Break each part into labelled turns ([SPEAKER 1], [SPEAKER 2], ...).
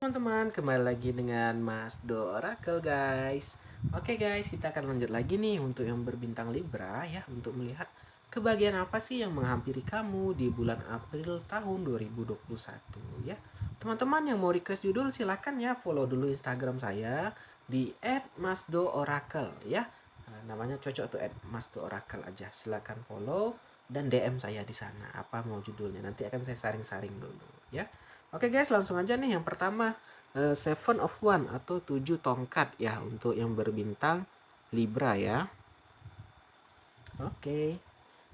[SPEAKER 1] teman-teman, kembali lagi dengan Mas Do Oracle guys. Oke guys, kita akan lanjut lagi nih untuk yang berbintang Libra ya, untuk melihat kebahagiaan apa sih yang menghampiri kamu di bulan April tahun 2021 ya. Teman-teman yang mau request judul silakan ya follow dulu Instagram saya di @masdooracle ya. Namanya cocok tuh @masdooracle aja. Silakan follow dan DM saya di sana. Apa mau judulnya? Nanti akan saya saring-saring dulu ya. Oke guys, langsung aja nih yang pertama, Seven of One atau 7 tongkat ya untuk yang berbintang Libra ya. Oke.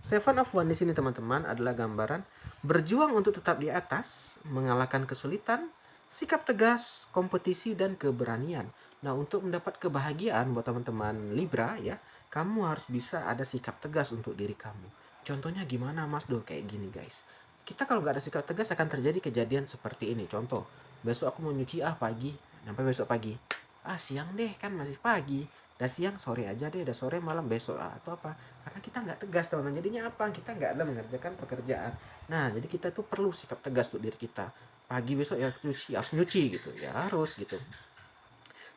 [SPEAKER 1] Seven of One di sini teman-teman adalah gambaran berjuang untuk tetap di atas, mengalahkan kesulitan, sikap tegas, kompetisi dan keberanian. Nah, untuk mendapat kebahagiaan buat teman-teman Libra ya, kamu harus bisa ada sikap tegas untuk diri kamu. Contohnya gimana Mas Do? Kayak gini guys. Kita kalau nggak ada sikap tegas akan terjadi kejadian seperti ini. Contoh, besok aku mau nyuci pagi, sampai besok pagi. Siang deh, kan masih pagi. Udah siang, sore aja deh, udah sore malam besok atau apa. Karena kita nggak tegas teman-teman. Jadinya apa? Kita nggak ada mengerjakan pekerjaan. Nah, jadi kita tuh perlu sikap tegas untuk diri kita. Pagi besok ya nyuci, harus nyuci gitu. Ya harus gitu.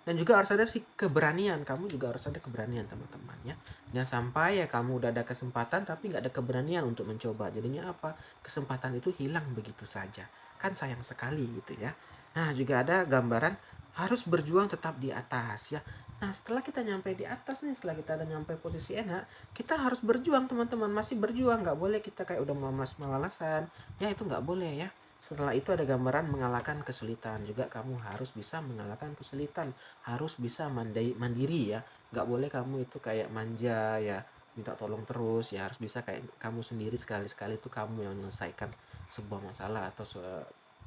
[SPEAKER 1] Dan juga harus ada sih keberanian. Kamu juga harus ada keberanian teman-teman ya. Jangan sampai ya kamu udah ada kesempatan tapi nggak ada keberanian untuk mencoba. Jadinya apa? Kesempatan itu hilang begitu saja. Kan sayang sekali gitu ya. Nah, juga ada gambaran harus berjuang tetap di atas ya. Nah, setelah kita nyampe di atas nih, setelah kita ada nyampe posisi enak, kita harus berjuang teman-teman. Masih berjuang, nggak boleh kita kayak udah malas-malasan. Ya itu nggak boleh ya. Setelah itu ada gambaran mengalahkan kesulitan. Juga kamu harus bisa mengalahkan kesulitan. Harus bisa mandiri ya. Nggak boleh kamu itu kayak manja ya. Minta tolong terus ya. Harus bisa kayak kamu sendiri sekali-sekali itu kamu yang menyelesaikan sebuah masalah atau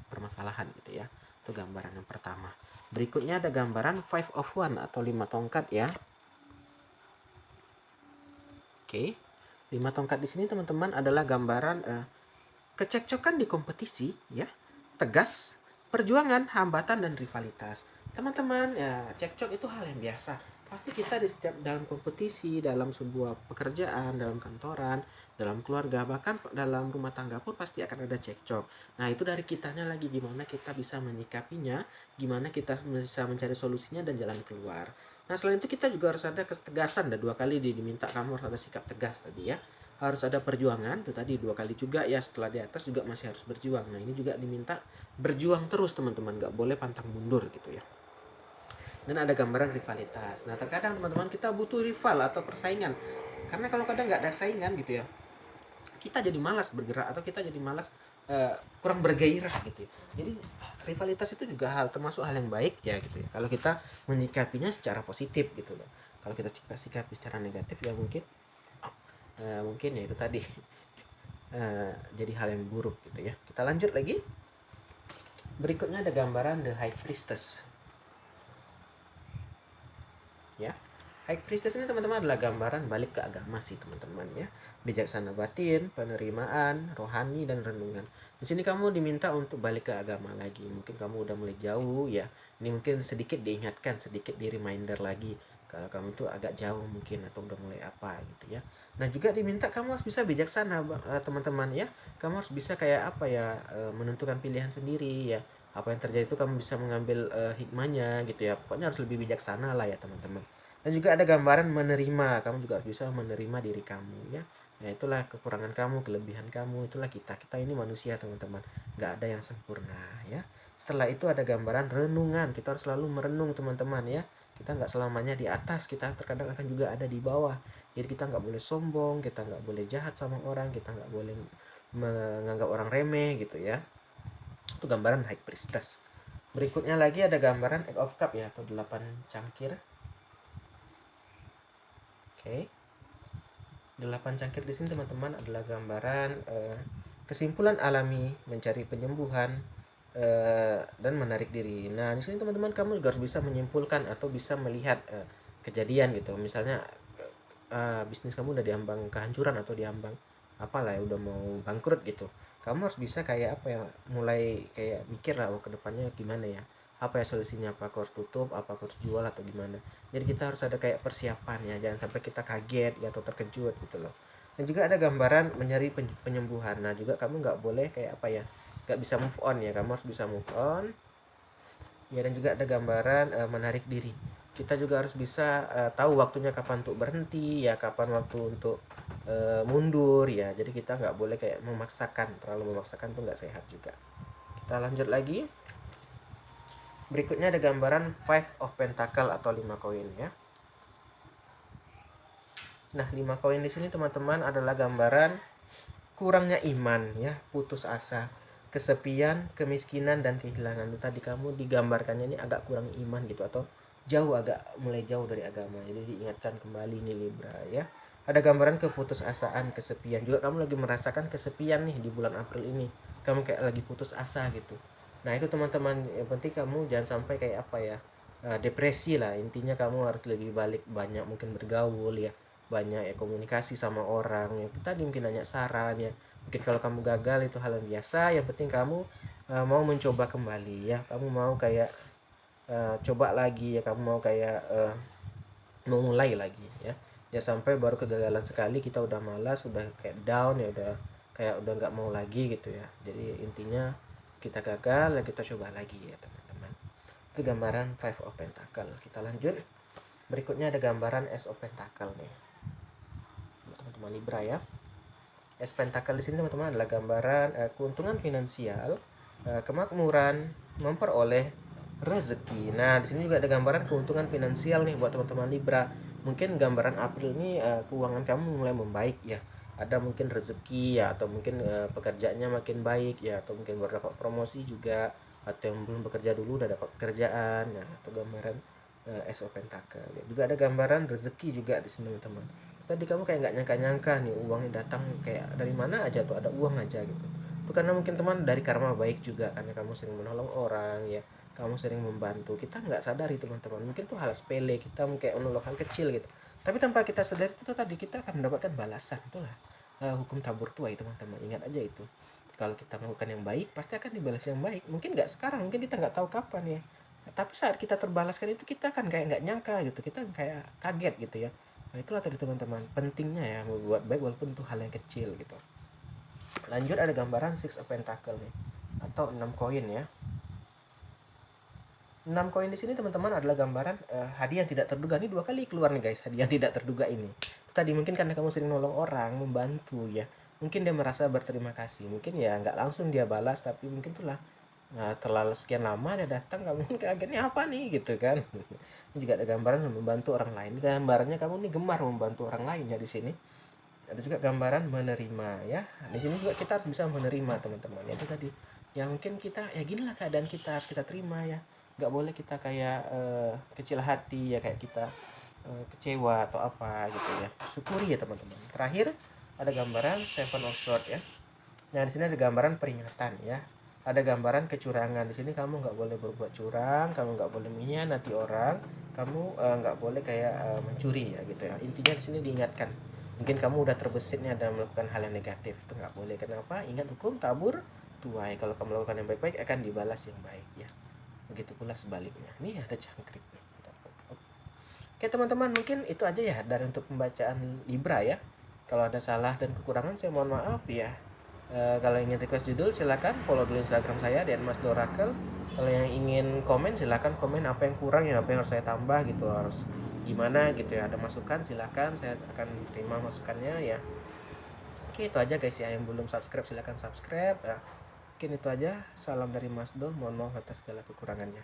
[SPEAKER 1] permasalahan gitu ya. Itu gambaran yang pertama. Berikutnya ada gambaran Five of One atau 5 tongkat ya. Oke. 5 tongkat di sini teman-teman adalah gambaran kecekcokan di kompetisi ya, tegas, perjuangan, hambatan dan rivalitas. Teman-teman, ya cekcok itu hal yang biasa. Pasti kita di setiap dalam kompetisi, dalam sebuah pekerjaan, dalam kantoran, dalam keluarga, bahkan dalam rumah tangga pun pasti akan ada cekcok. Nah, itu dari kitanya lagi gimana kita bisa menyikapinya, gimana kita bisa mencari solusinya dan jalan keluar. Nah, selain itu kita juga harus ada ketegasan. Ada 2 kali diminta kamu harus ada sikap tegas tadi ya, harus ada perjuangan tuh tadi 2 kali juga ya, setelah di atas juga masih harus berjuang. Nah, ini juga diminta berjuang terus teman-teman, nggak boleh pantang mundur gitu ya. Dan ada gambaran rivalitas. Nah, terkadang teman-teman kita butuh rival atau persaingan, karena kalau kadang nggak ada saingan gitu ya, kita jadi malas bergerak atau kita jadi malas, kurang bergairah gitu ya. Jadi rivalitas itu juga termasuk hal yang baik ya gitu ya, kalau kita menyikapinya secara positif gitu loh. Kalau kita sikapi secara negatif ya mungkin ya itu tadi jadi hal yang buruk gitu ya. Kita lanjut lagi. Berikutnya ada gambaran The High Priestess ya. High Priestess ini teman-teman adalah gambaran balik ke agama sih teman-teman ya. Bijaksana batin, penerimaan, rohani dan renungan. Di sini kamu diminta untuk balik ke agama lagi. Mungkin kamu udah mulai jauh ya. Ini mungkin sedikit diingatkan, sedikit di reminder lagi kalau kamu tuh agak jauh mungkin atau udah mulai apa gitu ya. Nah, juga diminta kamu harus bisa bijaksana teman-teman ya. Kamu harus bisa kayak apa ya, menentukan pilihan sendiri ya. Apa yang terjadi itu kamu bisa mengambil hikmahnya gitu ya. Pokoknya harus lebih bijaksana lah ya teman-teman. Dan juga ada gambaran menerima, kamu juga harus bisa menerima diri kamu ya. Nah, itulah kekurangan kamu, kelebihan kamu, itulah kita. Kita ini manusia teman-teman, nggak ada yang sempurna ya. Setelah itu ada gambaran renungan, kita harus selalu merenung teman-teman ya. Kita nggak selamanya di atas, kita terkadang akan juga ada di bawah. Jadi kita nggak boleh sombong, kita nggak boleh jahat sama orang, kita nggak boleh menganggap orang remeh gitu ya. Itu gambaran High Priestess. Berikutnya lagi ada gambaran Eight of Cup ya, atau 8 cangkir. Oke. 8 cangkir di sini teman-teman adalah gambaran kesimpulan alami, mencari penyembuhan dan menarik diri. Nah, di sini teman-teman kamu juga harus bisa menyimpulkan atau bisa melihat kejadian gitu. Misalnya bisnis kamu udah diambang kehancuran atau diambang apalah ya, udah mau bangkrut gitu. Kamu harus bisa kayak apa ya, mulai kayak mikir lah ke depannya gimana ya, apa ya solusinya, apa aku harus tutup, apa aku harus jual atau gimana. Jadi kita harus ada kayak persiapan ya, jangan sampai kita kaget ya, atau terkejut gitu loh. Dan juga ada gambaran mencari penyembuhan. Nah, juga kamu nggak boleh kayak apa ya, nggak bisa move on ya, kamu harus bisa move on Ya, dan juga ada gambaran menarik diri. Kita juga harus bisa tahu waktunya kapan untuk berhenti ya, kapan waktu untuk mundur ya. Jadi kita nggak boleh kayak memaksakan, terlalu memaksakan tuh nggak sehat juga. Kita lanjut lagi. Berikutnya ada gambaran Five of Pentacle atau 5 koin ya. Nah, 5 koin di sini teman-teman adalah gambaran kurangnya iman ya, putus asa, kesepian, kemiskinan dan kehilangan. Itu tadi kamu digambarkannya ini agak kurang iman gitu, atau agak mulai jauh dari agama. Jadi diingatkan kembali nih Libra ya. Ada gambaran keputusasaan, kesepian. Juga kamu lagi merasakan kesepian nih di bulan April ini. Kamu kayak lagi putus asa gitu. Nah, itu teman-teman, yang penting kamu jangan sampai kayak apa ya, depresi lah. Intinya kamu harus lebih balik banyak mungkin bergaul ya, banyak ya komunikasi sama orang ya. Tadi mungkin nanya saran ya. Mungkin kalau kamu gagal itu hal yang biasa. Yang penting kamu mau mencoba kembali ya. Kamu mau kayak coba lagi ya. Kamu mau kayak mau mulai lagi ya. Ya sampai baru kegagalan sekali kita udah malas, udah kayak down ya, udah kayak udah nggak mau lagi gitu ya. Jadi intinya kita gagal ya kita coba lagi ya teman-teman. Itu gambaran Five of Pentacle. Kita lanjut. Berikutnya ada gambaran Ace of Pentacle nih, teman-teman Libra ya. Ace Pentacle di sini teman-teman adalah gambaran keuntungan finansial, kemakmuran, memperoleh rezeki. Nah, di sini juga ada gambaran keuntungan finansial nih buat teman-teman Libra. Mungkin gambaran April ini keuangan kamu mulai membaik ya. Ada mungkin rezeki ya, atau mungkin pekerjaannya makin baik ya, atau mungkin baru dapat promosi juga, atau yang belum bekerja dulu udah dapat pekerjaan. Nah, itu gambaran Ace of Pentacle. Ya, juga ada gambaran rezeki juga di sini teman-teman. Tadi kamu kayak nggak nyangka-nyangka nih uangnya datang kayak dari mana aja tuh, ada uang aja gitu. Itu karena mungkin teman dari karma baik juga, karena kamu sering menolong orang ya, kamu sering membantu. Kita nggak sadari teman-teman, mungkin tuh hal sepele, kita mungkin menolong hal kecil gitu, tapi tanpa kita sadari itu tadi kita akan mendapatkan balasan. Itulah hukum tabur tuai teman-teman, ingat aja itu. Kalau kita melakukan yang baik pasti akan dibalas yang baik. Mungkin nggak sekarang, mungkin kita nggak tahu kapan ya, tapi saat kita terbalaskan itu kita kan kayak nggak nyangka gitu, kita kayak kaget gitu ya. Nah, itulah tadi teman-teman pentingnya ya membuat baik walaupun itu hal yang kecil gitu. Lanjut ada gambaran Six of Pentacle nih, atau 6 koin ya. 6 koin di sini teman-teman adalah gambaran hadiah yang tidak terduga. Ini 2 kali keluar nih guys, hadiah yang tidak terduga ini. Tadi mungkin karena kamu sering nolong orang, membantu ya. Mungkin dia merasa berterima kasih. Mungkin ya nggak langsung dia balas, tapi mungkin itulah terlalu sekian lama dia datang, kamu kagetnya apa nih gitu kan. Ini juga ada gambaran membantu orang lain. Gambarnya kamu nih gemar membantu orang lain ya di sini. Ada juga gambaran menerima ya. Di sini juga kita harus bisa menerima teman-teman. Ya, itu tadi. Ya mungkin kita ya ginilah keadaan kita, harus kita terima ya. Nggak boleh kita kayak kecil hati ya, kayak kita kecewa atau apa gitu ya. Syukuri ya teman-teman. Terakhir ada gambaran Seven of Swords ya. Nah, di sini ada gambaran peringatan ya. Ada gambaran kecurangan. Di sini kamu nggak boleh berbuat curang, kamu nggak boleh mengkhianati orang, kamu nggak boleh kayak mencuri ya gitu ya. Intinya di sini diingatkan. Mungkin kamu udah terbesit nih ada melakukan hal yang negatif, itu nggak boleh. Kenapa? Ingat hukum tabur tuai. Kalau kamu melakukan yang baik-baik akan dibalas yang baik ya. Begitu pula sebaliknya. Nih ada jangkrik nih. Oke teman-teman, mungkin itu aja ya dari untuk pembacaan Libra ya. Kalau ada salah dan kekurangan saya mohon maaf ya. Kalau ingin request judul silakan follow dulu Instagram saya @masdorakel. Kalau yang ingin komen silakan komen apa yang kurang ya, apa yang harus saya tambah gitu, harus gimana gitu ya. Ada masukan silakan, saya akan terima masukannya ya. Oke, itu aja guys ya. Yang belum subscribe silakan subscribe ya. Mungkin itu aja. Salam dari Mas Do. Mohon maaf atas segala kekurangannya.